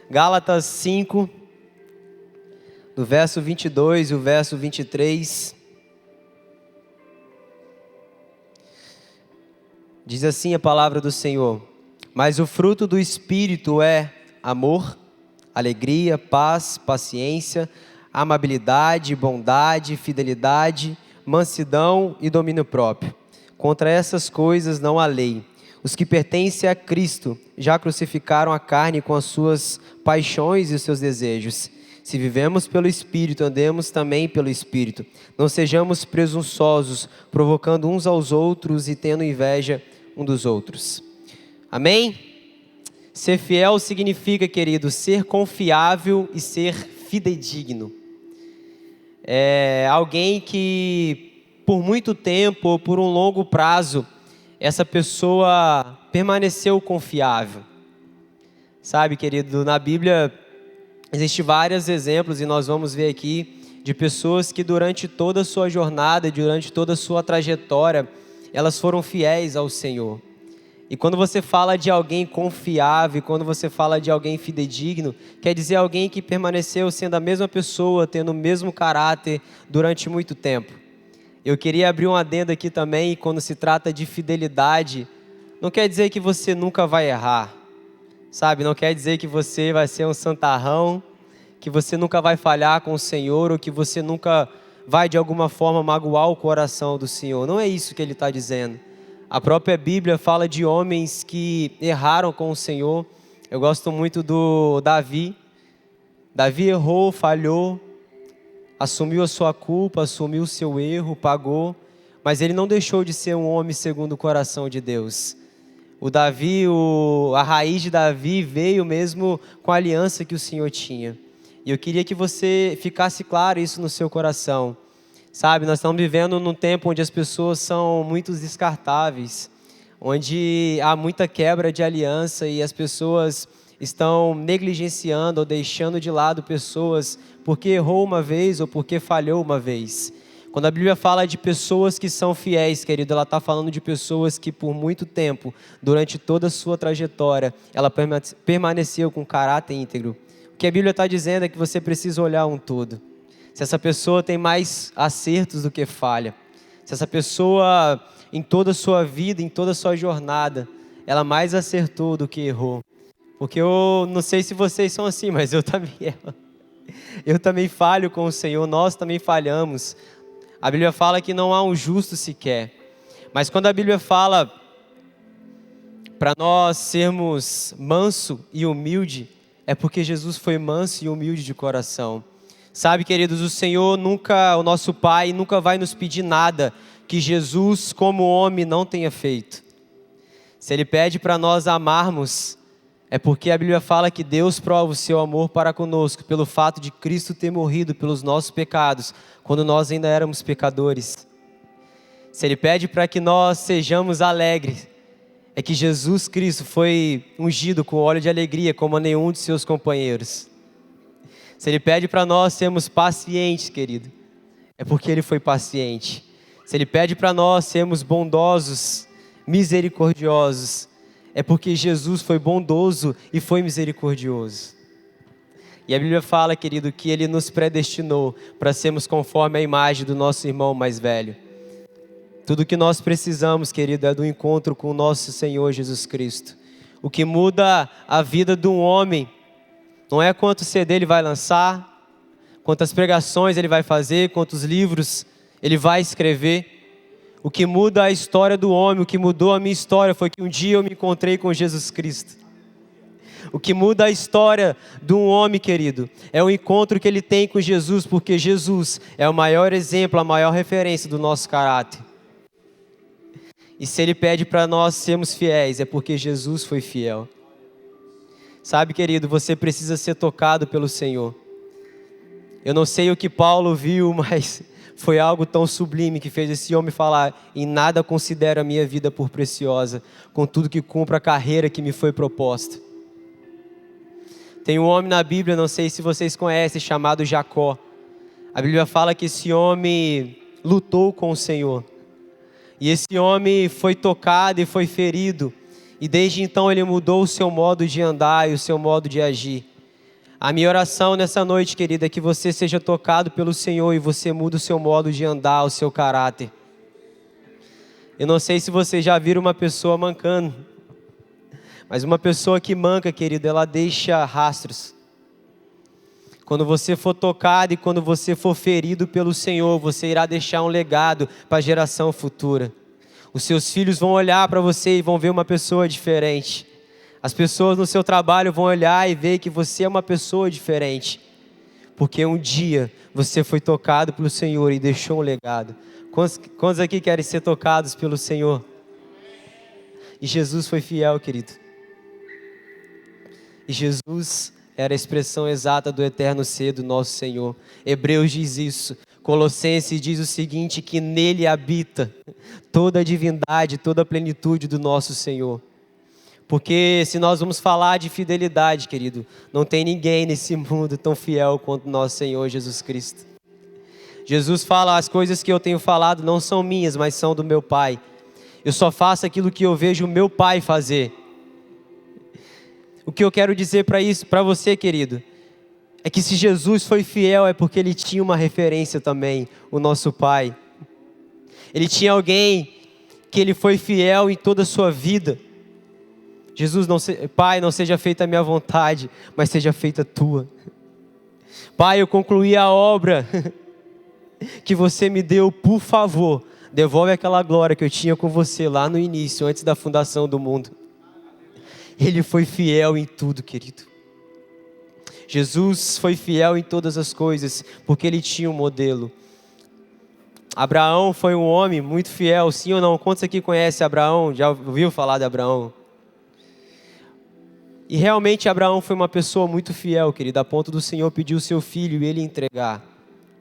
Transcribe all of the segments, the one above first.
Gálatas 5, do verso 22 e o verso 23. Diz assim a palavra do Senhor: mas o fruto do Espírito é amor, alegria, paz, paciência, amabilidade, bondade, fidelidade, mansidão e domínio próprio. Contra essas coisas não há lei. Os que pertencem a Cristo já crucificaram a carne com as suas paixões e os seus desejos. Se vivemos pelo Espírito, andemos também pelo Espírito. Não sejamos presunçosos, provocando uns aos outros e tendo inveja um dos outros. Amém? Ser fiel significa, querido, ser confiável e ser fidedigno. É alguém que por muito tempo ou por um longo prazo, essa pessoa permaneceu confiável. Sabe, querido, na Bíblia existem vários exemplos e nós vamos ver aqui de pessoas que durante toda a sua jornada, durante toda a sua trajetória, elas foram fiéis ao Senhor. E quando você fala de alguém confiável, quando você fala de alguém fidedigno, quer dizer alguém que permaneceu sendo a mesma pessoa, tendo o mesmo caráter durante muito tempo. Eu queria abrir um adendo aqui também, quando se trata de fidelidade, não quer dizer que você nunca vai errar, sabe? Não quer dizer que você vai ser um santarrão, que você nunca vai falhar com o Senhor, ou que você nunca vai de alguma forma magoar o coração do Senhor. Não é isso que ele está dizendo. A própria Bíblia fala de homens que erraram com o Senhor. Eu gosto muito do Davi. Davi errou, falhou, assumiu a sua culpa, assumiu o seu erro, pagou, mas ele não deixou de ser um homem segundo o coração de Deus. O Davi, a raiz de Davi veio mesmo com a aliança que o Senhor tinha. E eu queria que você ficasse claro isso no seu coração. Sabe, nós estamos vivendo num tempo onde as pessoas são muito descartáveis, onde há muita quebra de aliança e as pessoas estão negligenciando ou deixando de lado pessoas porque errou uma vez ou porque falhou uma vez. Quando a Bíblia fala de pessoas que são fiéis, querido, ela está falando de pessoas que por muito tempo, durante toda a sua trajetória, ela permaneceu com caráter íntegro. O que a Bíblia está dizendo é que você precisa olhar um todo. Se essa pessoa tem mais acertos do que falha, se essa pessoa em toda a sua vida, em toda a sua jornada, ela mais acertou do que errou. Porque eu não sei se vocês são assim, mas eu também falho com o Senhor, nós também falhamos. A Bíblia fala que não há um justo sequer. Mas quando a Bíblia fala para nós sermos manso e humilde, é porque Jesus foi manso e humilde de coração. Sabe, queridos, o nosso Pai, nunca vai nos pedir nada que Jesus, como homem, não tenha feito. Se Ele pede para nós amarmos, é porque a Bíblia fala que Deus prova o seu amor para conosco, pelo fato de Cristo ter morrido pelos nossos pecados, quando nós ainda éramos pecadores. Se Ele pede para que nós sejamos alegres, é que Jesus Cristo foi ungido com óleo de alegria, como a nenhum de seus companheiros. Se Ele pede para nós sermos pacientes, querido, é porque Ele foi paciente. Se Ele pede para nós sermos bondosos, misericordiosos, é porque Jesus foi bondoso e foi misericordioso. E a Bíblia fala, querido, que Ele nos predestinou para sermos conforme a imagem do nosso irmão mais velho. Tudo que nós precisamos, querido, é do encontro com o nosso Senhor Jesus Cristo. O que muda a vida de um homem não é quanto CD ele vai lançar, quantas pregações ele vai fazer, quantos livros ele vai escrever. O que muda a história do homem, o que mudou a minha história foi que um dia eu me encontrei com Jesus Cristo. O que muda a história de um homem, querido, é o encontro que ele tem com Jesus, porque Jesus é o maior exemplo, a maior referência do nosso caráter. E se Ele pede para nós sermos fiéis, é porque Jesus foi fiel. Sabe, querido, você precisa ser tocado pelo Senhor. Eu não sei o que Paulo viu, mas foi algo tão sublime que fez esse homem falar: em nada considero a minha vida por preciosa, contudo que cumpra a carreira que me foi proposta. Tem um homem na Bíblia, não sei se vocês conhecem, chamado Jacó. A Bíblia fala que esse homem lutou com o Senhor. E esse homem foi tocado e foi ferido. E desde então ele mudou o seu modo de andar e o seu modo de agir. A minha oração nessa noite, querida, é que você seja tocado pelo Senhor e você mude o seu modo de andar, o seu caráter. Eu não sei se você já viu uma pessoa mancando, mas uma pessoa que manca, querido, ela deixa rastros. Quando você for tocado e quando você for ferido pelo Senhor, você irá deixar um legado para a geração futura. Os seus filhos vão olhar para você e vão ver uma pessoa diferente. As pessoas no seu trabalho vão olhar e ver que você é uma pessoa diferente. Porque um dia você foi tocado pelo Senhor e deixou um legado. Quantos aqui querem ser tocados pelo Senhor? E Jesus foi fiel, querido. E Jesus era a expressão exata do eterno ser do nosso Senhor. Hebreus diz isso. Colossenses diz o seguinte, que nele habita toda a divindade, toda a plenitude do nosso Senhor. Porque se nós vamos falar de fidelidade, querido, não tem ninguém nesse mundo tão fiel quanto nosso Senhor Jesus Cristo. Jesus fala, as coisas que eu tenho falado não são minhas, mas são do meu Pai. Eu só faço aquilo que eu vejo o meu Pai fazer. O que eu quero dizer para você, querido, é que se Jesus foi fiel é porque Ele tinha uma referência também, o nosso Pai. Ele tinha alguém que Ele foi fiel em toda a sua vida. Jesus, Pai, não seja feita a minha vontade, mas seja feita a tua. Pai, eu concluí a obra que você me deu, por favor, devolve aquela glória que eu tinha com você lá no início, antes da fundação do mundo. Ele foi fiel em tudo, querido. Jesus foi fiel em todas as coisas, porque ele tinha um modelo. Abraão foi um homem muito fiel, sim ou não? Quantos aqui conhecem Abraão? Já ouviu falar de Abraão? E realmente Abraão foi uma pessoa muito fiel, querido, a ponto do Senhor pedir o seu filho e ele entregar.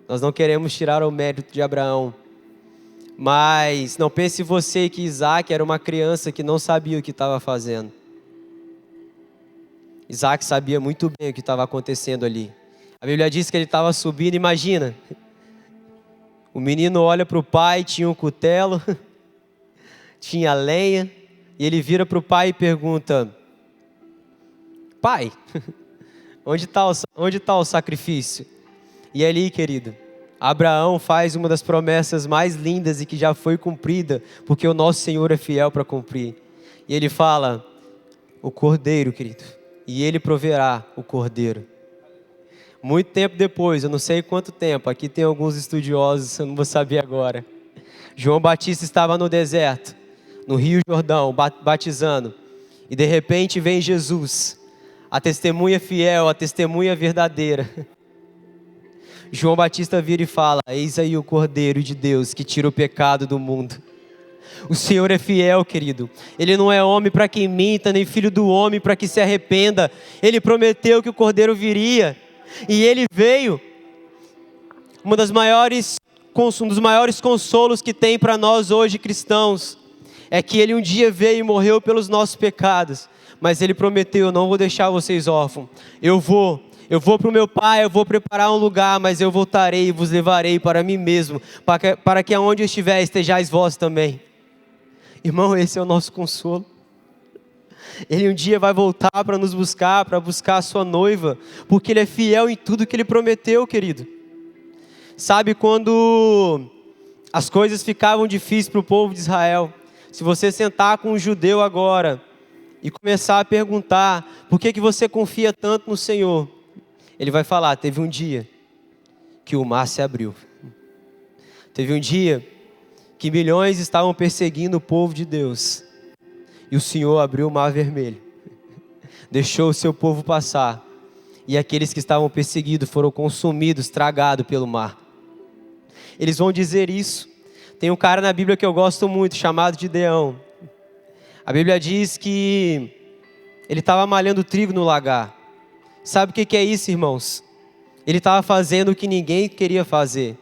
Nós não queremos tirar o mérito de Abraão. Mas não pense você que Isaac era uma criança que não sabia o que estava fazendo. Isaac sabia muito bem o que estava acontecendo ali. A Bíblia diz que ele estava subindo, imagina. O menino olha para o pai, tinha um cutelo, tinha lenha, e ele vira para o pai e pergunta, pai, onde está o sacrifício? E ali, querido, Abraão faz uma das promessas mais lindas e que já foi cumprida, porque o nosso Senhor é fiel para cumprir. E ele fala, o cordeiro, querido. E ele proverá o cordeiro. Muito tempo depois, eu não sei quanto tempo, aqui tem alguns estudiosos, eu não vou saber agora. João Batista estava no deserto, no Rio Jordão, batizando. E de repente vem Jesus, a testemunha fiel, a testemunha verdadeira. João Batista vira e fala, eis aí o Cordeiro de Deus que tira o pecado do mundo. O Senhor é fiel, querido. Ele não é homem para que minta, nem filho do homem para que se arrependa. Ele prometeu que o Cordeiro viria. E ele veio. Um dos maiores consolos que tem para nós hoje cristãos é que ele um dia veio e morreu pelos nossos pecados. Mas ele prometeu, eu não vou deixar vocês órfãos. Eu vou para o meu Pai, eu vou preparar um lugar, mas eu voltarei e vos levarei para mim mesmo, para que aonde eu estiver estejais vós também. Irmão, esse é o nosso consolo. Ele um dia vai voltar para nos buscar, para buscar a sua noiva, porque Ele é fiel em tudo que Ele prometeu, querido. Sabe quando as coisas ficavam difíceis para o povo de Israel? Se você sentar com um judeu agora e começar a perguntar, por que você confia tanto no Senhor? Ele vai falar, teve um dia que o mar se abriu. Teve um dia que milhões estavam perseguindo o povo de Deus. E o Senhor abriu o mar vermelho. Deixou o seu povo passar. E aqueles que estavam perseguidos foram consumidos, tragados pelo mar. Eles vão dizer isso. Tem um cara na Bíblia que eu gosto muito, chamado Gideão. A Bíblia diz que ele estava malhando trigo no lagar. Sabe o que é isso, irmãos? Ele estava fazendo o que ninguém queria fazer.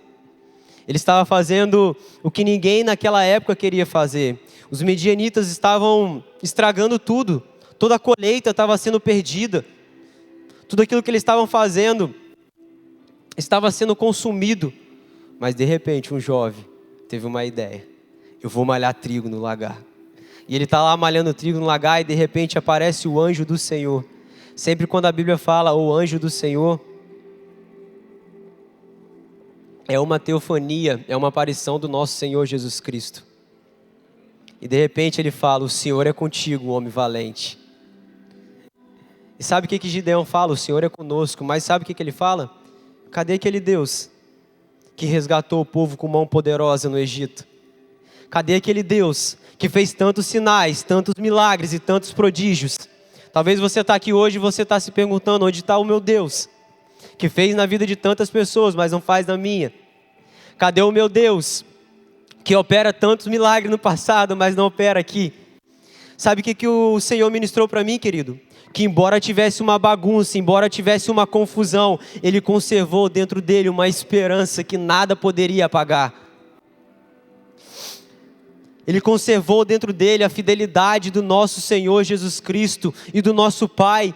Ele estava fazendo o que ninguém naquela época queria fazer. Os midianitas estavam estragando tudo. Toda a colheita estava sendo perdida. Tudo aquilo que eles estavam fazendo estava sendo consumido. Mas de repente um jovem teve uma ideia. Eu vou malhar trigo no lagar. E ele está lá malhando trigo no lagar e de repente aparece o anjo do Senhor. Sempre quando a Bíblia fala o anjo do Senhor, é uma teofania, é uma aparição do nosso Senhor Jesus Cristo. E de repente ele fala: o Senhor é contigo, homem valente. E sabe o que Gideão fala? O Senhor é conosco. Mas sabe o que ele fala? Cadê aquele Deus que resgatou o povo com mão poderosa no Egito? Cadê aquele Deus que fez tantos sinais, tantos milagres e tantos prodígios? Talvez você está aqui hoje e você está se perguntando: onde está o meu Deus? Que fez na vida de tantas pessoas, mas não faz na minha. Cadê o meu Deus? Que opera tantos milagres no passado, mas não opera aqui. Sabe o que o Senhor ministrou para mim, querido? Que embora tivesse uma bagunça, embora tivesse uma confusão, Ele conservou dentro dele uma esperança que nada poderia apagar. Ele conservou dentro dele a fidelidade do nosso Senhor Jesus Cristo e do nosso Pai.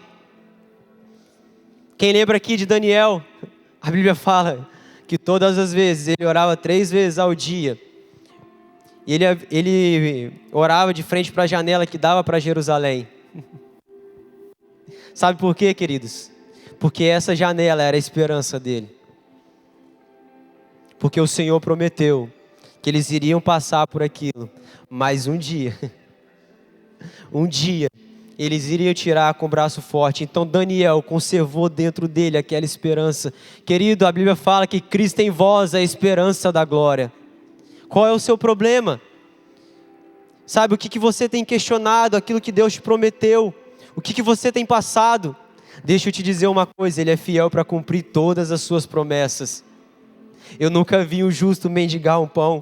Quem lembra aqui de Daniel? A Bíblia fala que todas as vezes ele orava 3 vezes ao dia. E ele orava de frente para a janela que dava para Jerusalém. Sabe por quê, queridos? Porque essa janela era a esperança dele. Porque o Senhor prometeu que eles iriam passar por aquilo. Mas um dia, eles iriam tirar com o braço forte. Então Daniel conservou dentro dele aquela esperança. Querido, a Bíblia fala que Cristo em vós é a esperança da glória. Qual é o seu problema? Sabe, o que você tem questionado, aquilo que Deus te prometeu? O que você tem passado? Deixa eu te dizer uma coisa: Ele é fiel para cumprir todas as suas promessas. Eu nunca vi um justo mendigar um pão.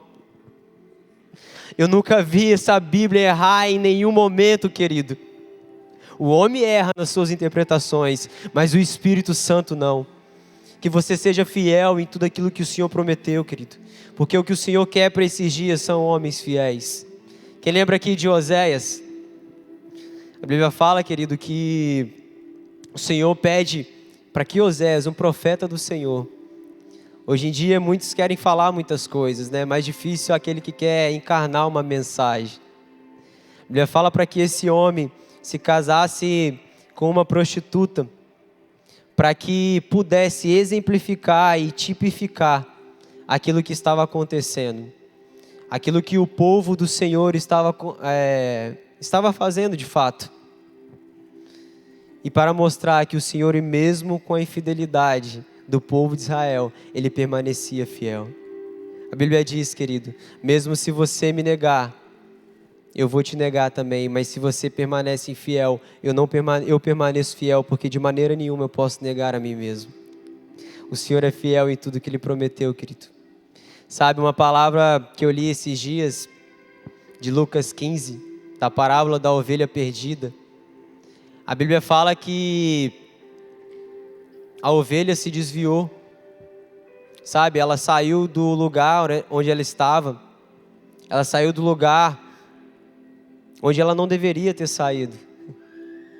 Eu nunca vi essa Bíblia errar em nenhum momento, querido. O homem erra nas suas interpretações, mas o Espírito Santo não. Que você seja fiel em tudo aquilo que o Senhor prometeu, querido. Porque o que o Senhor quer para esses dias são homens fiéis. Quem lembra aqui de Oséias? A Bíblia fala, querido, que o Senhor pede para que Oséias, um profeta do Senhor. Hoje em dia muitos querem falar muitas coisas, né? Mais difícil é aquele que quer encarnar uma mensagem. A Bíblia fala para que esse homem se casasse com uma prostituta, para que pudesse exemplificar e tipificar aquilo que estava acontecendo, aquilo que o povo do Senhor estava fazendo de fato. E para mostrar que o Senhor, mesmo com a infidelidade do povo de Israel, Ele permanecia fiel. A Bíblia diz, querido: mesmo se você me negar, eu vou te negar também, mas se você permanece infiel, eu permaneço fiel, porque de maneira nenhuma eu posso negar a mim mesmo. O Senhor é fiel em tudo que Ele prometeu, querido. Sabe, uma palavra que eu li esses dias, de Lucas 15, da parábola da ovelha perdida. A Bíblia fala que a ovelha se desviou, sabe? Ela saiu do lugar onde ela estava, ela saiu do lugar onde ela não deveria ter saído,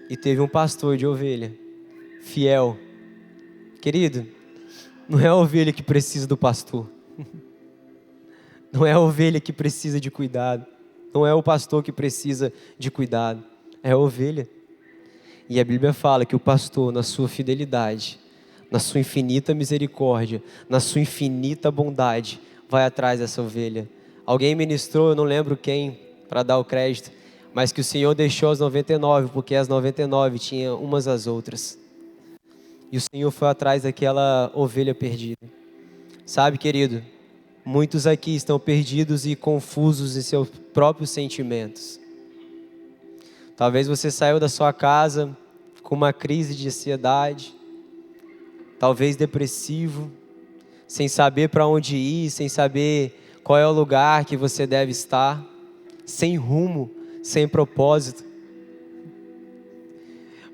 e teve um pastor de ovelha, fiel. Querido, não é a ovelha que precisa do pastor, não é a ovelha que precisa de cuidado, não é o pastor que precisa de cuidado, é a ovelha. E a Bíblia fala que o pastor, na sua fidelidade, na sua infinita misericórdia, na sua infinita bondade, vai atrás dessa ovelha. Alguém ministrou, eu não lembro quem, para dar o crédito, mas que o Senhor deixou as 99, porque as 99 tinham umas às outras. E o Senhor foi atrás daquela ovelha perdida. Sabe, querido, muitos aqui estão perdidos e confusos em seus próprios sentimentos. Talvez você saiu da sua casa com uma crise de ansiedade, talvez depressivo, sem saber para onde ir, sem saber qual é o lugar que você deve estar, sem rumo, sem propósito.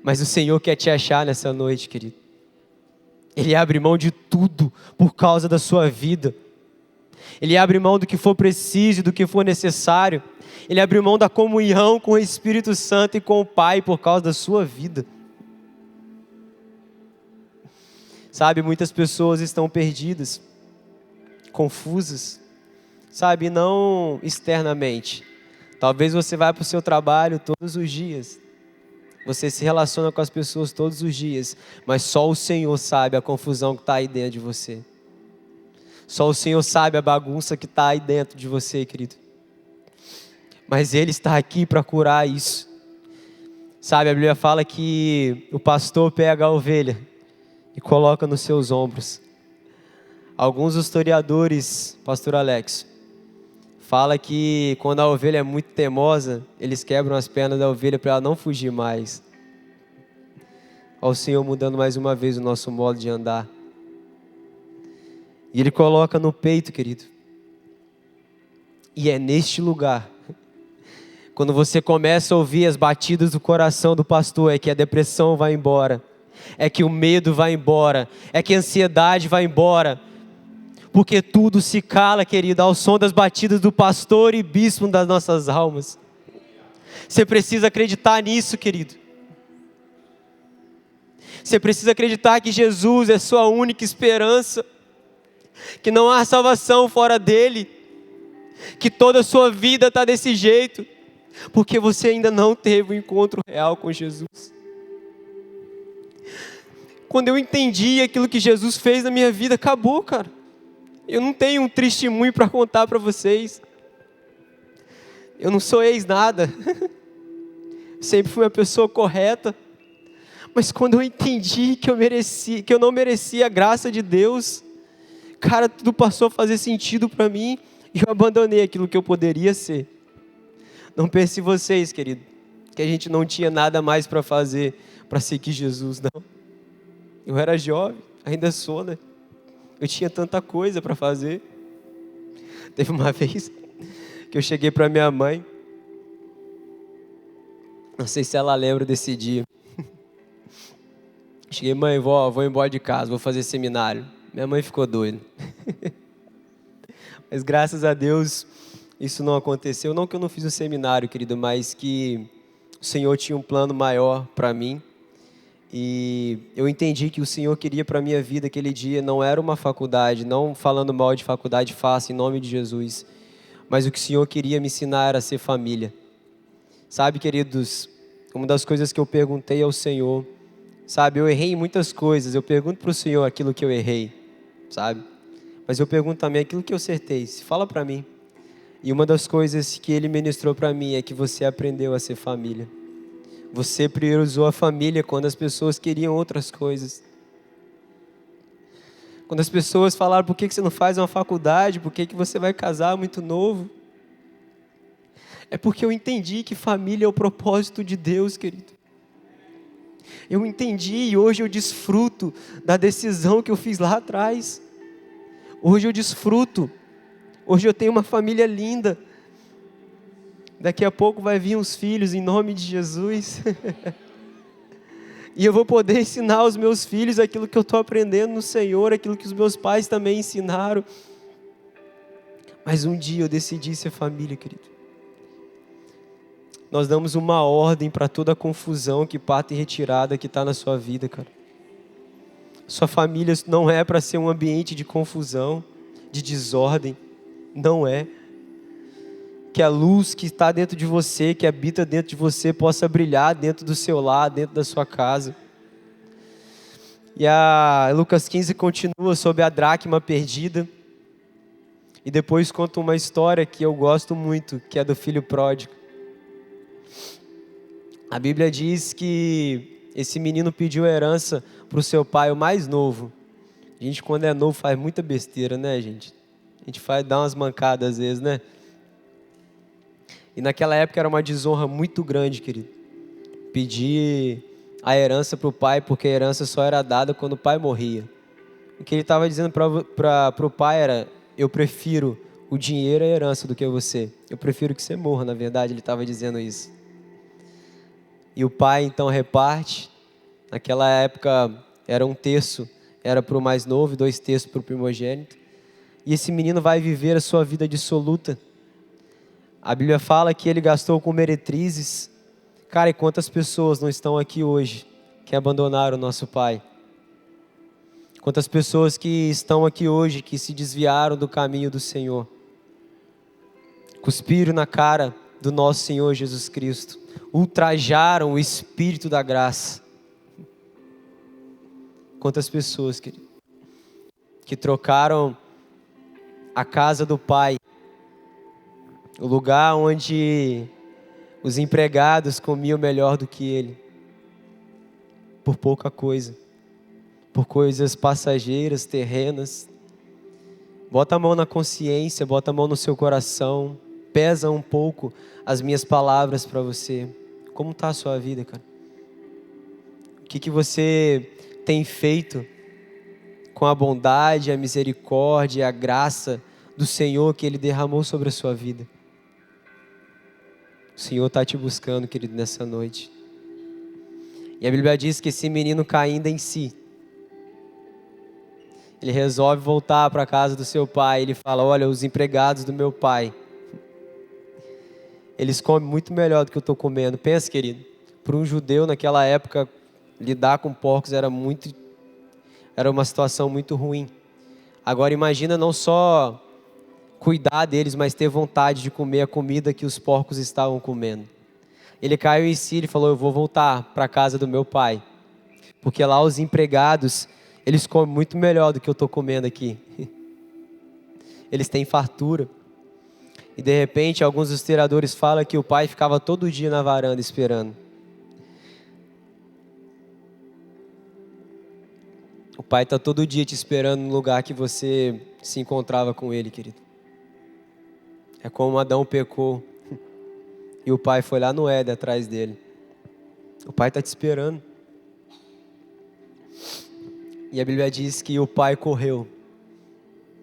Mas o Senhor quer te achar nessa noite, querido. Ele abre mão de tudo por causa da sua vida. Ele abre mão do que for preciso, do que for necessário. Ele abriu mão da comunhão com o Espírito Santo e com o Pai por causa da sua vida. Sabe, muitas pessoas estão perdidas, confusas, sabe, não externamente. Talvez você vá para o seu trabalho todos os dias, Você se relaciona com as pessoas todos os dias, mas só o Senhor sabe a confusão que está aí dentro de você. Só o Senhor sabe a bagunça que está aí dentro de você, querido. Mas Ele está aqui para curar isso. Sabe, a Bíblia fala que o pastor pega a ovelha e coloca nos seus ombros. Alguns historiadores, pastor Alex, fala que quando a ovelha é muito teimosa, eles quebram as pernas da ovelha para ela não fugir mais. Olha o Senhor mudando mais uma vez o nosso modo de andar. E Ele coloca no peito, querido. E é neste lugar, quando você começa a ouvir as batidas do coração do pastor, é que a depressão vai embora, é que o medo vai embora, é que a ansiedade vai embora, porque tudo se cala, querido, ao som das batidas do pastor e bispo das nossas almas. Você precisa acreditar nisso, querido. Você precisa acreditar que Jesus é sua única esperança, que não há salvação fora dele, que toda a sua vida está desse jeito, porque você ainda não teve um encontro real com Jesus. Quando eu entendi aquilo que Jesus fez na minha vida, acabou, cara. Eu não tenho um testemunho para contar para vocês. Eu não sou ex-nada. Sempre fui uma pessoa correta. Mas quando eu entendi que eu não merecia a graça de Deus, cara, tudo passou a fazer sentido para mim e eu abandonei aquilo que eu poderia ser. Não pense em vocês, querido, que a gente não tinha nada mais para fazer para seguir Jesus, não. Eu era jovem, ainda sou, né? Eu tinha tanta coisa para fazer. Teve uma vez que eu cheguei para minha mãe, não sei se ela lembra desse dia. Cheguei, mãe, vou embora de casa, vou fazer seminário. Minha mãe ficou doida. Mas graças a Deus isso não aconteceu. Não que eu não fiz o seminário, querido, mas que o Senhor tinha um plano maior para mim. E eu entendi que o Senhor queria para a minha vida aquele dia não era uma faculdade, não falando mal de faculdade fácil, em nome de Jesus. Mas o que o Senhor queria me ensinar era ser família. Sabe, queridos, uma das coisas que eu perguntei ao Senhor, sabe, eu errei em muitas coisas, eu pergunto para o Senhor aquilo que eu errei, sabe? Mas eu pergunto também aquilo que eu acertei, fala para mim. E uma das coisas que Ele ministrou para mim é que você aprendeu a ser família. Você priorizou a família quando as pessoas queriam outras coisas. Quando as pessoas falaram, por que você não faz uma faculdade? Por que você vai casar muito novo? É porque eu entendi que família é o propósito de Deus, querido. Eu entendi e hoje eu desfruto da decisão que eu fiz lá atrás. Hoje eu desfruto. Hoje eu tenho uma família linda. Daqui a pouco vai vir uns filhos em nome de Jesus. E eu vou poder ensinar aos meus filhos aquilo que eu estou aprendendo no Senhor, aquilo que os meus pais também ensinaram. Mas um dia eu decidi ser família, querido. Nós damos uma ordem para toda a confusão que pata e retirada que está na sua vida, cara. Sua família não é para ser um ambiente de confusão, de desordem. Não é. Que a luz que está dentro de você, que habita dentro de você, possa brilhar dentro do seu lar, dentro da sua casa. E a Lucas 15 continua sobre a dracma perdida. E depois conta uma história que eu gosto muito, que é do filho pródigo. A Bíblia diz que esse menino pediu herança para o seu pai, o mais novo. A gente, quando é novo, faz muita besteira, né, gente? A gente dá umas mancadas às vezes, né? E naquela época era uma desonra muito grande, querido. Pedir a herança para o pai, porque a herança só era dada quando o pai morria. O que ele estava dizendo para o pai era, eu prefiro o dinheiro e a herança do que você. Eu prefiro que você morra, na verdade, ele estava dizendo isso. E o pai então reparte. Naquela época era 1/3, era para o mais novo e 2/3 para o primogênito. E esse menino vai viver a sua vida dissoluta. A Bíblia fala que ele gastou com meretrizes. Cara, e quantas pessoas não estão aqui hoje que abandonaram o nosso pai? Quantas pessoas que estão aqui hoje que se desviaram do caminho do Senhor? Cuspiram na cara do nosso Senhor Jesus Cristo. ultrajaram o Espírito da graça. Quantas pessoas, querido, que trocaram a casa do Pai, o lugar onde os empregados comiam melhor do que ele, por pouca coisa, por coisas passageiras, terrenas. Bota a mão na consciência, bota a mão no seu coração, pesa um pouco as minhas palavras para você. Como está a sua vida, cara? O que você tem feito com a bondade, a misericórdia, a graça do Senhor que Ele derramou sobre a sua vida? O Senhor está te buscando, querido, nessa noite. E a Bíblia diz que esse menino caindo em si, ele resolve voltar para a casa do seu pai. Ele fala: olha, os empregados do meu pai, eles comem muito melhor do que eu estou comendo. Pensa, querido, para um judeu naquela época, lidar com porcos era uma situação muito ruim. Agora imagina não só cuidar deles, mas ter vontade de comer a comida que os porcos estavam comendo. Ele caiu em si e falou: eu vou voltar para a casa do meu pai, porque lá os empregados, eles comem muito melhor do que eu estou comendo aqui. Eles têm fartura. E de repente, alguns historiadores falam que o pai ficava todo dia na varanda esperando. O pai está todo dia te esperando no lugar que você se encontrava com ele, querido. É como Adão pecou e o pai foi lá no Éden atrás dele. O pai está te esperando. E a Bíblia diz que o pai correu.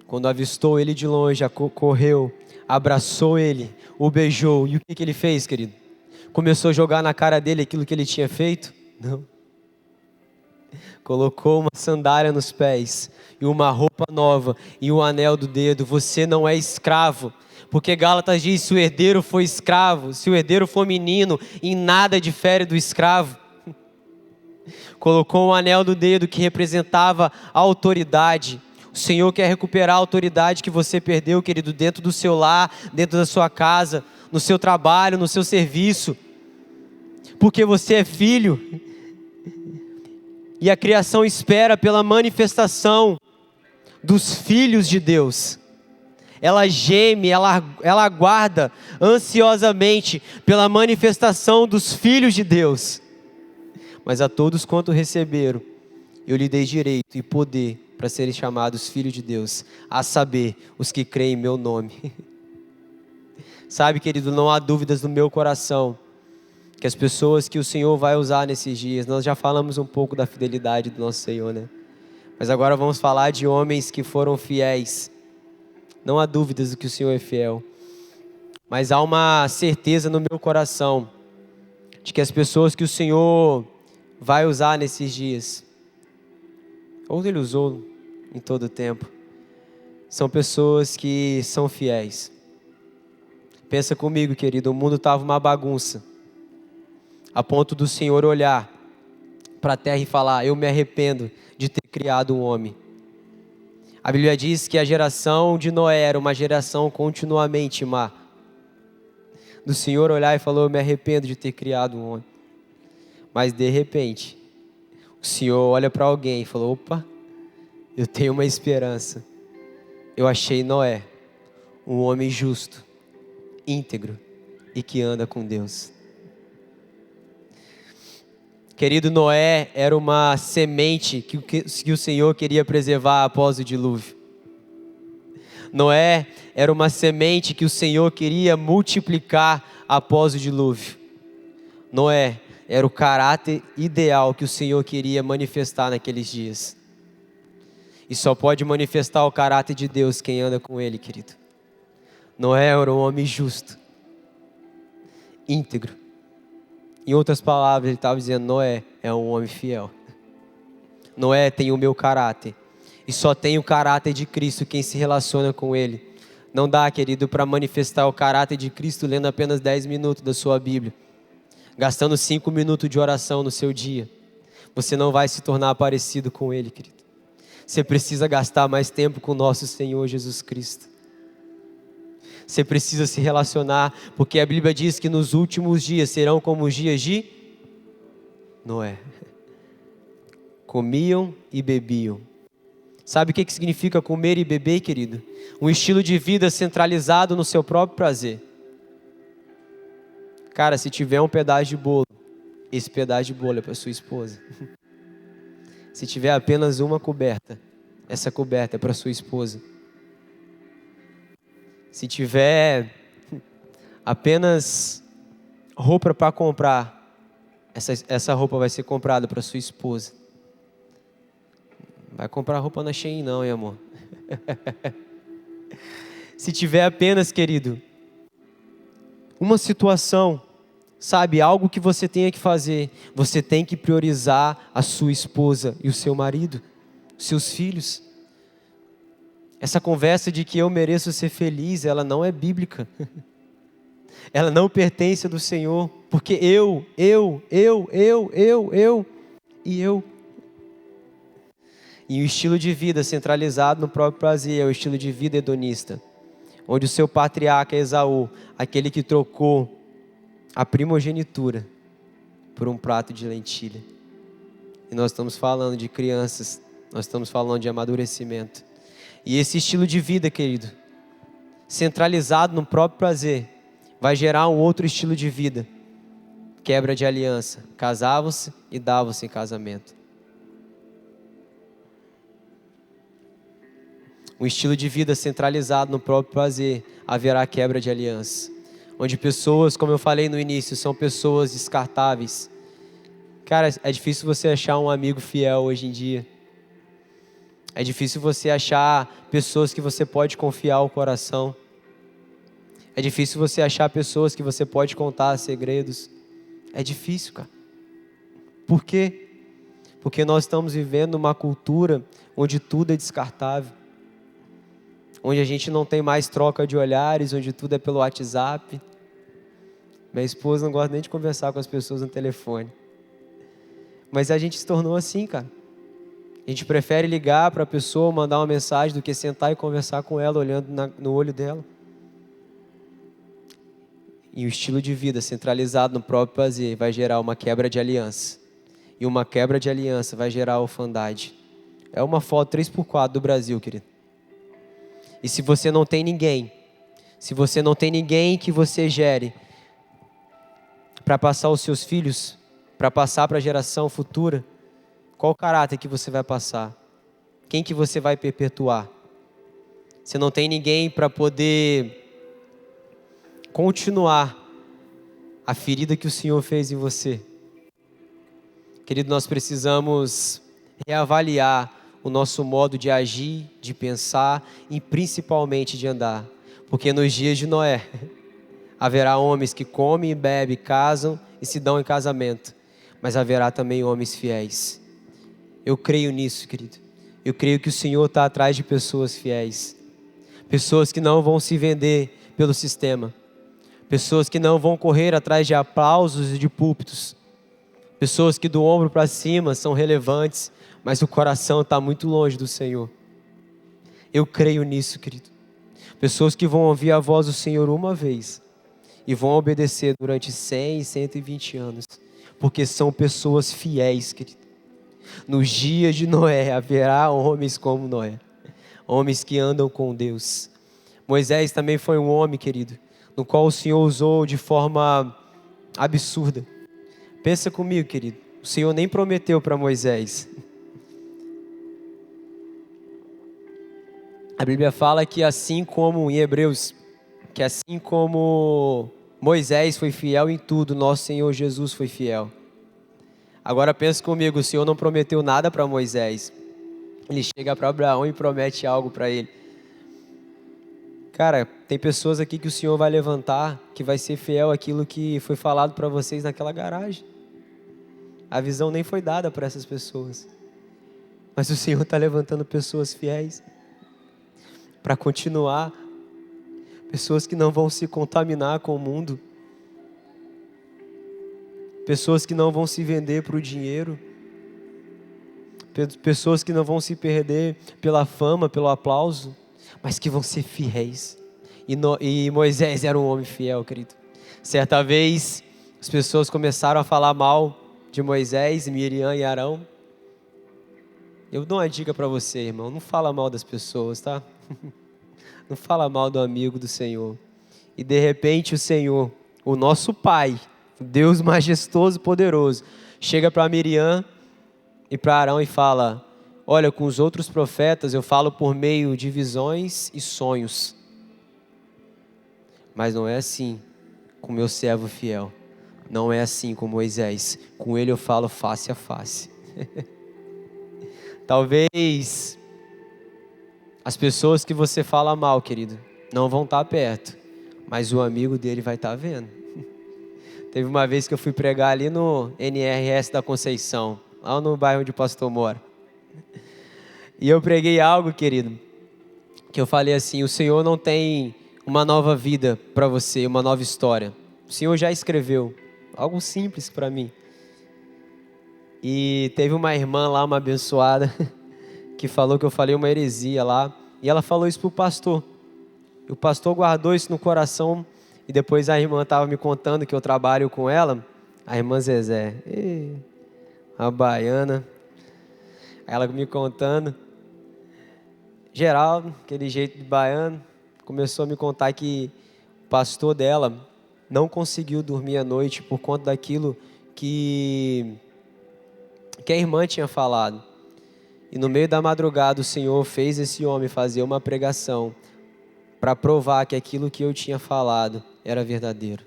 Quando avistou ele de longe, correu, abraçou ele, o beijou. E o que ele fez, querido? Começou a jogar na cara dele aquilo que ele tinha feito? Não. Colocou uma sandália nos pés, e uma roupa nova, e um anel do dedo. Você não é escravo, porque Gálatas diz: se o herdeiro for escravo, se o herdeiro for menino, em nada difere do escravo. Colocou um anel do dedo que representava a autoridade. O Senhor quer recuperar a autoridade que você perdeu, querido, dentro do seu lar, dentro da sua casa, no seu trabalho, no seu serviço, porque você é filho. E a criação espera pela manifestação dos filhos de Deus. Ela geme, ela aguarda ansiosamente pela manifestação dos filhos de Deus. Mas a todos quanto receberam, eu lhe dei direito e poder para serem chamados filhos de Deus, a saber, os que creem em meu nome. Sabe, querido, não há dúvidas no meu coração que as pessoas que o Senhor vai usar nesses dias, nós já falamos um pouco da fidelidade do nosso Senhor, né? Mas agora vamos falar de homens que foram fiéis. Não há dúvidas do que o Senhor é fiel, mas há uma certeza no meu coração de que as pessoas que o Senhor vai usar nesses dias, ou Ele usou em todo o tempo, são pessoas que são fiéis. Pensa comigo, querido, o mundo estava uma bagunça, a ponto do Senhor olhar para a terra e falar: eu me arrependo de ter criado um homem. A Bíblia diz que a geração de Noé era uma geração continuamente má. Do Senhor olhar e falou: eu me arrependo de ter criado um homem. Mas de repente, o Senhor olha para alguém e falou: opa, eu tenho uma esperança. Eu achei Noé, um homem justo, íntegro e que anda com Deus. Querido, Noé era uma semente que o Senhor queria preservar após o dilúvio. Noé era uma semente que o Senhor queria multiplicar após o dilúvio. Noé era o caráter ideal que o Senhor queria manifestar naqueles dias. E só pode manifestar o caráter de Deus quem anda com Ele, querido. Noé era um homem justo, íntegro. Em outras palavras, ele estava dizendo: Noé é um homem fiel. Noé tem o meu caráter. E só tem o caráter de Cristo quem se relaciona com Ele. Não dá, querido, para manifestar o caráter de Cristo lendo apenas 10 minutos da sua Bíblia, gastando 5 minutos de oração no seu dia. Você não vai se tornar parecido com Ele, querido. Você precisa gastar mais tempo com o nosso Senhor Jesus Cristo. Você precisa se relacionar, porque a Bíblia diz que nos últimos dias serão como os dias de Noé. Comiam e bebiam. Sabe o que significa comer e beber, querido? Um estilo de vida centralizado no seu próprio prazer. Cara, se tiver um pedaço de bolo, esse pedaço de bolo é para sua esposa. Se tiver apenas uma coberta, essa coberta é para sua esposa. Se tiver apenas roupa para comprar, essa roupa vai ser comprada para sua esposa. Vai comprar roupa na Shein não, hein, amor? Se tiver apenas, querido, uma situação, sabe, algo que você tenha que fazer, você tem que priorizar a sua esposa e o seu marido, seus filhos. Essa conversa de que eu mereço ser feliz, ela não é bíblica. Ela não pertence do Senhor, porque eu e eu. E o estilo de vida centralizado no próprio prazer é o estilo de vida hedonista, onde o seu patriarca é Esaú, aquele que trocou a primogenitura por um prato de lentilha. E nós estamos falando de crianças, nós estamos falando de amadurecimento. E esse estilo de vida, querido, centralizado no próprio prazer, vai gerar um outro estilo de vida, quebra de aliança, casavam-se e davam-se em casamento. Um estilo de vida centralizado no próprio prazer, haverá quebra de aliança. Onde pessoas, como eu falei no início, são pessoas descartáveis. Cara, é difícil você achar um amigo fiel hoje em dia. É difícil você achar pessoas que você pode confiar o coração. É difícil você achar pessoas que você pode contar segredos. É difícil, cara. Por quê? Porque nós estamos vivendo uma cultura onde tudo é descartável. Onde a gente não tem mais troca de olhares, onde tudo é pelo WhatsApp. Minha esposa não gosta nem de conversar com as pessoas no telefone. Mas a gente se tornou assim, cara. A gente prefere ligar para a pessoa, mandar uma mensagem, do que sentar e conversar com ela, olhando no olho dela. E o estilo de vida centralizado no próprio prazer vai gerar uma quebra de aliança. E uma quebra de aliança vai gerar orfandade. É uma foto 3x4 do Brasil, querido. E se você não tem ninguém, que você gere para passar os seus filhos, para passar para a geração futura, qual o caráter que você vai passar? Quem que você vai perpetuar? Você não tem ninguém para poder continuar a ferida que o Senhor fez em você. Querido, nós precisamos reavaliar o nosso modo de agir, de pensar e principalmente de andar. Porque nos dias de Noé, haverá homens que comem e bebem, casam e se dão em casamento. Mas haverá também homens fiéis. Eu creio nisso, querido. Eu creio que o Senhor está atrás de pessoas fiéis. Pessoas que não vão se vender pelo sistema. Pessoas que não vão correr atrás de aplausos e de púlpitos. Pessoas que do ombro para cima são relevantes, mas o coração está muito longe do Senhor. Eu creio nisso, querido. Pessoas que vão ouvir a voz do Senhor uma vez e vão obedecer durante 100 e 120 anos, porque são pessoas fiéis, querido. Nos dias de Noé haverá homens como Noé, homens que andam com Deus. Moisés também foi um homem, querido, no qual o Senhor usou de forma absurda. Pensa comigo, querido, o Senhor nem prometeu para Moisés. A Bíblia fala que assim como em Hebreus, que assim como Moisés foi fiel em tudo, nosso Senhor Jesus foi fiel. Agora pensa comigo, o Senhor não prometeu nada para Moisés. Ele chega para Abraão e promete algo para ele. Cara, tem pessoas aqui que o Senhor vai levantar, que vai ser fiel àquilo que foi falado para vocês naquela garagem. A visão nem foi dada para essas pessoas. Mas o Senhor está levantando pessoas fiéis para continuar. Pessoas que não vão se contaminar com o mundo. Pessoas que não vão se vender para o dinheiro. Pessoas que não vão se perder pela fama, pelo aplauso, mas que vão ser fiéis. E Moisés era um homem fiel, querido. Certa vez, as pessoas começaram a falar mal de Moisés, Miriam e Arão. Eu dou uma dica para você, irmão. Não fala mal das pessoas, tá? Não fala mal do amigo do Senhor. E de repente o Senhor, o nosso Pai, Deus majestoso e poderoso, chega para Miriam e para Arão e fala: olha, com os outros profetas eu falo por meio de visões e sonhos. Mas não é assim com meu servo fiel. Não é assim com Moisés. Com ele eu falo face a face. Talvez as pessoas que você fala mal, querido, não vão estar perto, mas o amigo dele vai estar vendo. Teve uma vez que eu fui pregar ali no NRS da Conceição, lá no bairro onde o pastor mora. E eu preguei algo, querido, que eu falei assim: o Senhor não tem uma nova vida para você, uma nova história. O Senhor já escreveu algo simples para mim. E teve uma irmã lá, uma abençoada, que falou que eu falei uma heresia lá. E ela falou isso pro pastor. E o pastor guardou isso no coração. E depois a irmã estava me contando que eu trabalho com ela. A irmã Zezé, a baiana. Ela me contando. Geraldo, aquele jeito de baiano, começou a me contar que o pastor dela não conseguiu dormir à noite por conta daquilo que a irmã tinha falado. E no meio da madrugada o Senhor fez esse homem fazer uma pregação para provar que aquilo que eu tinha falado era verdadeiro.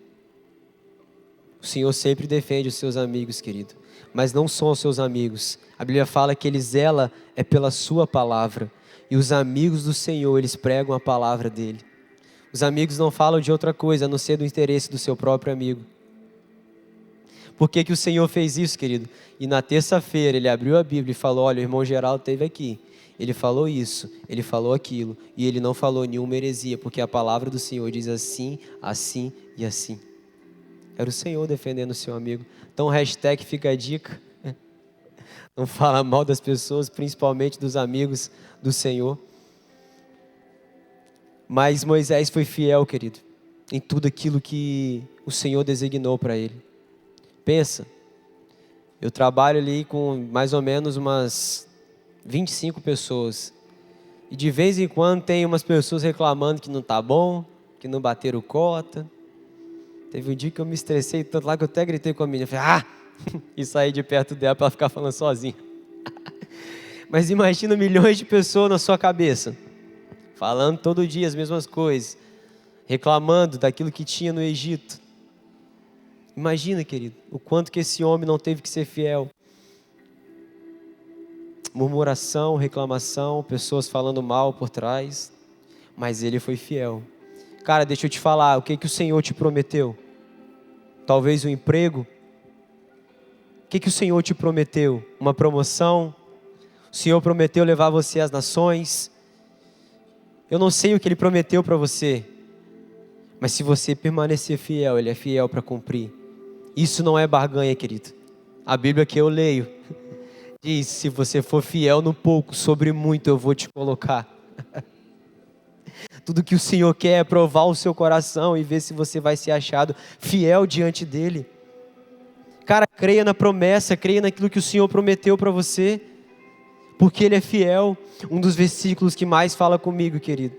O Senhor sempre defende os seus amigos, querido, mas não são os seus amigos. A Bíblia fala que Ele zela é pela sua palavra. E os amigos do Senhor, eles pregam a palavra dEle. Os amigos não falam de outra coisa a não ser do interesse do seu próprio amigo. Por que que o Senhor fez isso, querido? E na terça-feira ele abriu a Bíblia e falou: olha, o irmão Geraldo esteve aqui. Ele falou isso, ele falou aquilo. E ele não falou nenhuma heresia, porque a palavra do Senhor diz assim, assim e assim. Era o Senhor defendendo o seu amigo. Então, hashtag fica a dica. Não fala mal das pessoas, principalmente dos amigos do Senhor. Mas Moisés foi fiel, querido, em tudo aquilo que o Senhor designou para ele. Pensa, eu trabalho ali com mais ou menos umas 25 pessoas. E de vez em quando tem umas pessoas reclamando que não está bom, que não bateram cota. Teve um dia que eu me estressei tanto lá que eu até gritei com a menina. Falei, e saí de perto dela para ela ficar falando sozinha. Mas imagina milhões de pessoas na sua cabeça, falando todo dia as mesmas coisas, reclamando daquilo que tinha no Egito. Imagina, querido, o quanto que esse homem não teve que ser fiel. Murmuração, reclamação, pessoas falando mal por trás, mas ele foi fiel. Cara, deixa eu te falar, o que que o Senhor te prometeu? Talvez um emprego? O que que o Senhor te prometeu? Uma promoção? O Senhor prometeu levar você às nações? Eu não sei o que Ele prometeu para você, mas se você permanecer fiel, Ele é fiel para cumprir. Isso não é barganha, querido. A Bíblia que eu leio diz: se você for fiel no pouco, sobre muito eu vou te colocar. Tudo que o Senhor quer é provar o seu coração e ver se você vai ser achado fiel diante dEle. Cara, creia na promessa, creia naquilo que o Senhor prometeu para você, porque Ele é fiel. Um dos versículos que mais fala comigo, querido,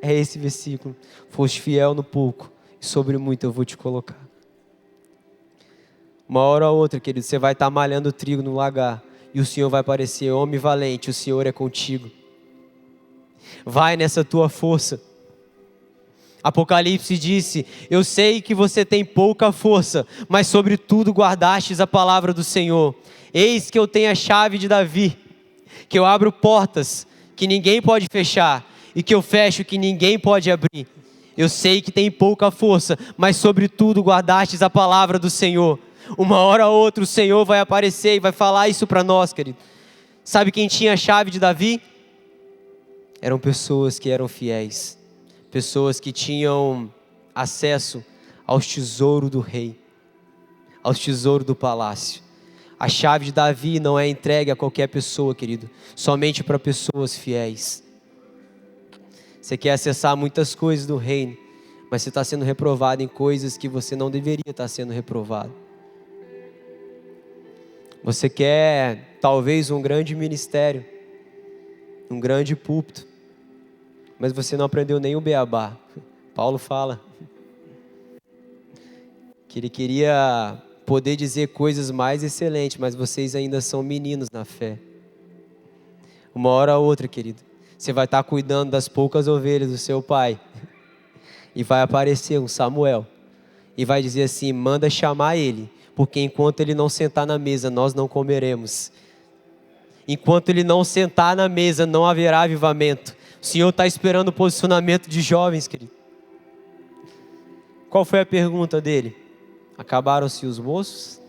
é esse versículo: foste fiel no pouco, e sobre muito eu vou te colocar. Uma hora ou outra, querido, você vai estar malhando trigo no lagar, e o Senhor vai aparecer: homem valente, o Senhor é contigo. Vai nessa tua força. Apocalipse disse: eu sei que você tem pouca força, mas sobretudo guardastes a palavra do Senhor. Eis que eu tenho a chave de Davi, que eu abro portas que ninguém pode fechar, e que eu fecho que ninguém pode abrir. Eu sei que tem pouca força, mas sobretudo guardastes a palavra do Senhor. Uma hora ou outra o Senhor vai aparecer e vai falar isso para nós, querido. Sabe quem tinha a chave de Davi? Eram pessoas que eram fiéis, pessoas que tinham acesso aos tesouros do rei, aos tesouros do palácio. A chave de Davi não é entregue a qualquer pessoa, querido, somente para pessoas fiéis. Você quer acessar muitas coisas do reino, mas você está sendo reprovado em coisas que você não deveria estar sendo reprovado. Você quer talvez um grande ministério, um grande púlpito, mas você não aprendeu nem o beabá. Paulo fala que ele queria poder dizer coisas mais excelentes, mas vocês ainda são meninos na fé. Uma hora ou outra, querido, você vai estar cuidando das poucas ovelhas do seu pai, e vai aparecer um Samuel, e vai dizer assim: manda chamar ele, porque enquanto ele não sentar na mesa, nós não comeremos. Enquanto ele não sentar na mesa, não haverá avivamento. O Senhor está esperando o posicionamento de jovens, querido. Qual foi a pergunta dele? Acabaram-se os moços?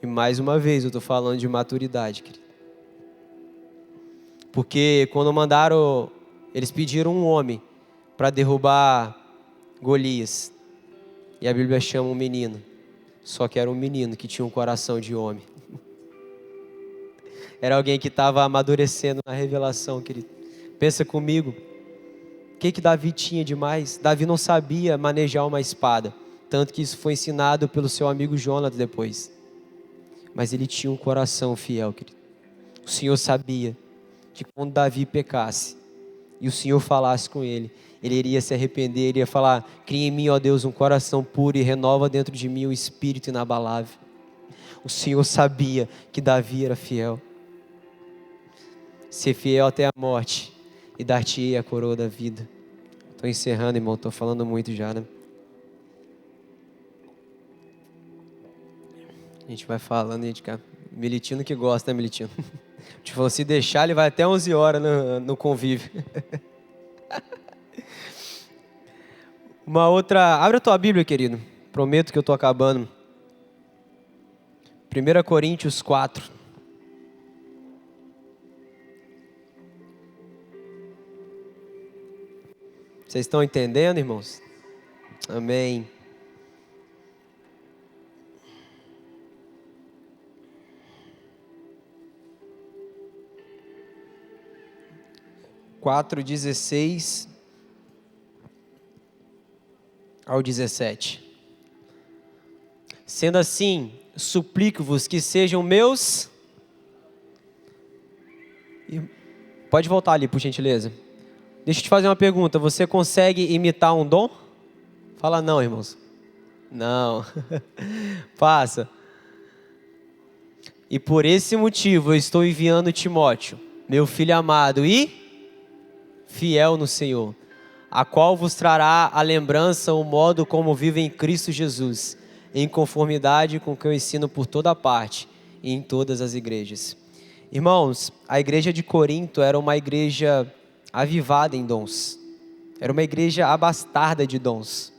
E mais uma vez eu estou falando de maturidade, querido. Porque quando mandaram, eles pediram um homem para derrubar Golias. E a Bíblia chama um menino. Só que era um menino que tinha um coração de homem. Era alguém que estava amadurecendo na revelação, querido. Pensa comigo. O que Davi tinha demais? Davi não sabia manejar uma espada. Tanto que isso foi ensinado pelo seu amigo Jonas depois. Mas ele tinha um coração fiel, querido. O Senhor sabia que quando Davi pecasse e o Senhor falasse com ele, ele iria se arrepender, ele ia falar: cria em mim, ó Deus, um coração puro e renova dentro de mim um espírito inabalável. O Senhor sabia que Davi era fiel. Ser fiel até a morte e dar-te-ei a coroa da vida. Estou encerrando, irmão, estou falando muito já, né? A gente vai falando, a gente fica... Militino que gosta, né, Militino? A gente falou, se deixar, ele vai até 11 horas no convívio. Uma outra... Abre a tua Bíblia, querido. Prometo que eu estou acabando. 1 Coríntios 4. Vocês estão entendendo, irmãos? Amém. Quatro, 16 ao 17. Sendo assim, suplico-vos que sejam meus... Pode voltar ali, por gentileza. Deixa eu te fazer uma pergunta. Você consegue imitar um dom? Fala não, irmãos. Não. Passa. E por esse motivo eu estou enviando Timóteo, meu filho amado e fiel no Senhor, a qual vos trará a lembrança o modo como vivem em Cristo Jesus, em conformidade com o que eu ensino por toda parte e em todas as igrejas. Irmãos, a igreja de Corinto era uma igreja avivada em dons. Era uma igreja abastarda de dons.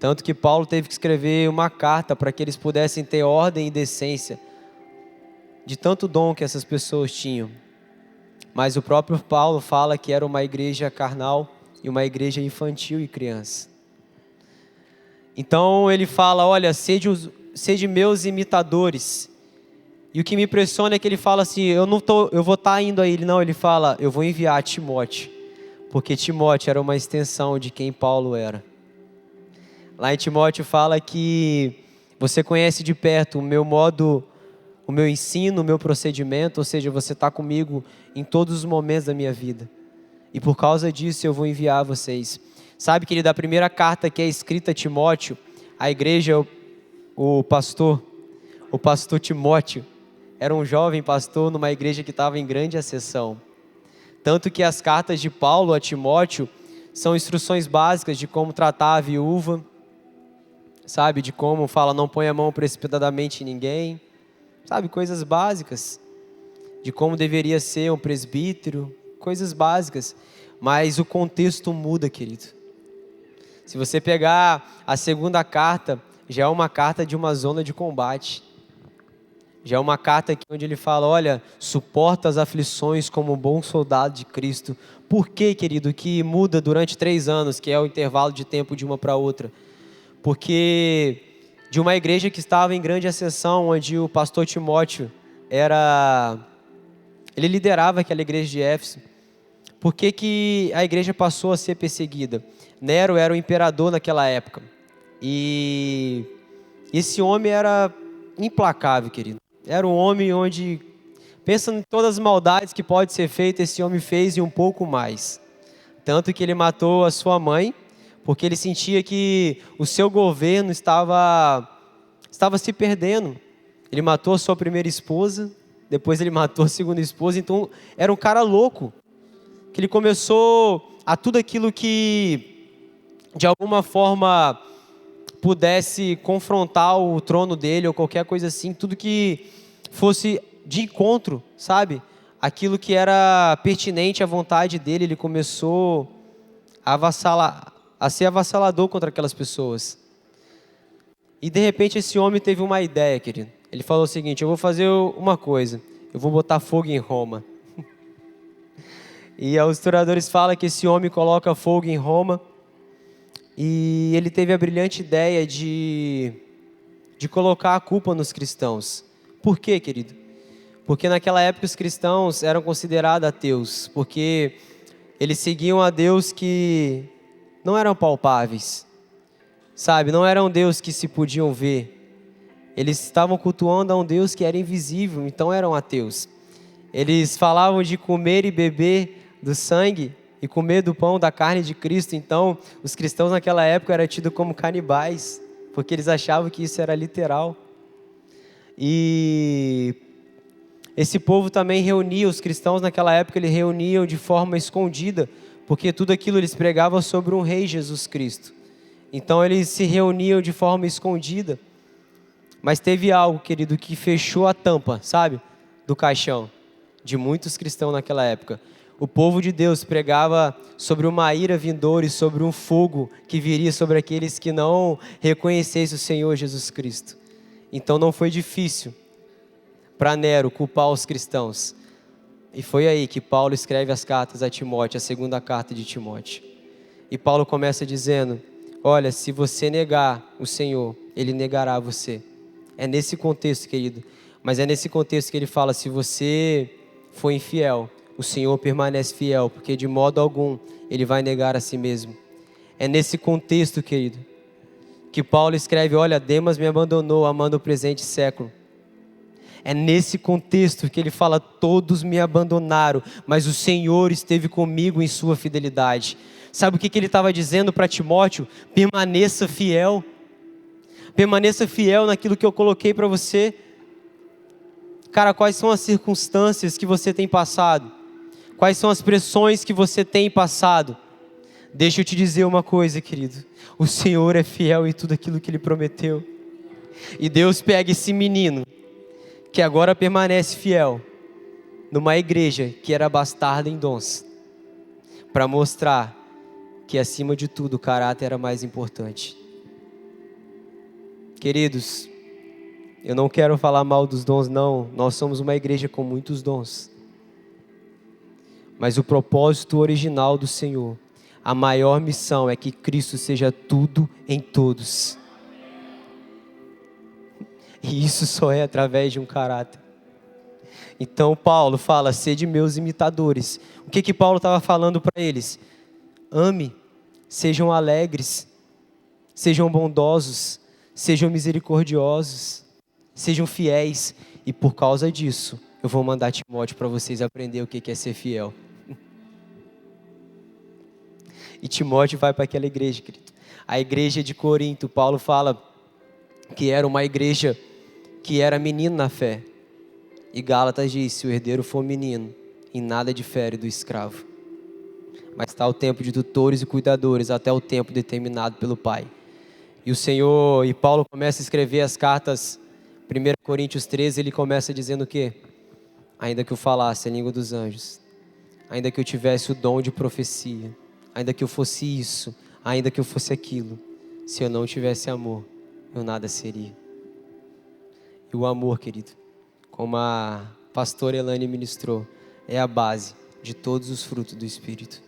Tanto que Paulo teve que escrever uma carta para que eles pudessem ter ordem e decência de tanto dom que essas pessoas tinham. Mas o próprio Paulo fala que era uma igreja carnal e uma igreja infantil e criança. Então ele fala, olha, sede meus imitadores. E o que me impressiona é que ele fala assim, eu vou estar indo a ele. Não, ele fala, eu vou enviar Timóteo. Porque Timóteo era uma extensão de quem Paulo era. Lá em Timóteo fala que você conhece de perto o meu modo, o meu ensino, o meu procedimento, ou seja, você está comigo em todos os momentos da minha vida. E por causa disso eu vou enviar vocês. Sabe, querido, a primeira carta que é escrita a Timóteo, a igreja, o pastor Timóteo, era um jovem pastor numa igreja que estava em grande ascensão. Tanto que as cartas de Paulo a Timóteo são instruções básicas de como tratar a viúva, sabe, de como fala, não põe a mão precipitadamente em ninguém, sabe, coisas básicas, de como deveria ser um presbítero, coisas básicas, mas o contexto muda, querido. Se você pegar a segunda carta, já é uma carta de uma zona de combate, já é uma carta aqui onde ele fala, olha, suporta as aflições como um bom soldado de Cristo. Por que, querido, que muda durante 3 anos, que é o intervalo de tempo de uma para outra? Porque de uma igreja que estava em grande ascensão, onde o pastor Timóteo ele liderava aquela igreja de Éfeso. por que que a igreja passou a ser perseguida? Nero era o imperador naquela época. E esse homem era implacável, querido. Era um homem onde, pensa em todas as maldades que pode ser feita, esse homem fez e um pouco mais. Tanto que ele matou a sua mãe, porque ele sentia que o seu governo estava se perdendo. Ele matou a sua primeira esposa, depois ele matou a segunda esposa, então era um cara louco, que ele começou a tudo aquilo que de alguma forma pudesse confrontar o trono dele ou qualquer coisa assim, tudo que fosse de encontro, sabe? Aquilo que era pertinente à vontade dele, ele começou a ser avassalador contra aquelas pessoas. E de repente esse homem teve uma ideia, querido. Ele falou o seguinte: eu vou fazer uma coisa, eu vou botar fogo em Roma. E os historiadores falam que esse homem coloca fogo em Roma. E ele teve a brilhante ideia de colocar a culpa nos cristãos. Por quê, querido? Porque naquela época os cristãos eram considerados ateus, porque eles seguiam a Deus que não eram palpáveis, sabe? Não eram Deus que se podiam ver. Eles estavam cultuando a um Deus que era invisível, então eram ateus. Eles falavam de comer e beber do sangue e comer do pão da carne de Cristo. Então, os cristãos naquela época eram tidos como canibais, porque eles achavam que isso era literal. E esse povo também reunia, os cristãos naquela época, eles reuniam de forma escondida, porque tudo aquilo eles pregavam sobre um rei, Jesus Cristo. Então, eles se reuniam de forma escondida. Mas teve algo, querido, que fechou a tampa, sabe? Do caixão de muitos cristãos naquela época. O povo de Deus pregava sobre uma ira vindoura e sobre um fogo que viria sobre aqueles que não reconhecessem o Senhor Jesus Cristo. Então não foi difícil para Nero culpar os cristãos. E foi aí que Paulo escreve as cartas a Timóteo, a segunda carta de Timóteo. E Paulo começa dizendo: olha, se você negar o Senhor, Ele negará você. É nesse contexto, querido. Mas é nesse contexto que ele fala: se você for infiel, o Senhor permanece fiel, porque de modo algum Ele vai negar a si mesmo. É nesse contexto, querido, que Paulo escreve: olha, Demas me abandonou, amando o presente século. É nesse contexto que ele fala: todos me abandonaram, mas o Senhor esteve comigo em sua fidelidade. Sabe o que ele estava dizendo para Timóteo? Permaneça fiel. Permaneça fiel naquilo que eu coloquei para você. Cara, quais são as circunstâncias que você tem passado? Quais são as pressões que você tem passado? Deixa eu te dizer uma coisa, querido. O Senhor é fiel em tudo aquilo que Ele prometeu. E Deus pega esse menino, que agora permanece fiel, numa igreja que era bastarda em dons, para mostrar que acima de tudo o caráter era mais importante. Queridos, eu não quero falar mal dos dons, não. Nós somos uma igreja com muitos dons. Mas o propósito original do Senhor, a maior missão é que Cristo seja tudo em todos. E isso só é através de um caráter. Então Paulo fala: sede meus imitadores. O que Paulo estava falando para eles? Ame, sejam alegres, sejam bondosos, sejam misericordiosos, sejam fiéis. E por causa disso, eu vou mandar Timóteo para vocês aprender o que é ser fiel. E Timóteo vai para aquela igreja, querido. A igreja de Corinto, Paulo fala que era uma igreja que era menino na fé. E Gálatas diz: se o herdeiro for menino, em nada difere do escravo. Mas está o tempo de tutores e cuidadores, até o tempo determinado pelo Pai. E o Senhor, e Paulo começa a escrever as cartas, 1 Coríntios 13, ele começa dizendo o quê? Ainda que eu falasse a língua dos anjos, ainda que eu tivesse o dom de profecia, ainda que eu fosse isso, ainda que eu fosse aquilo, se eu não tivesse amor, eu nada seria. E o amor, querido, como a pastora Elane ministrou, é a base de todos os frutos do Espírito.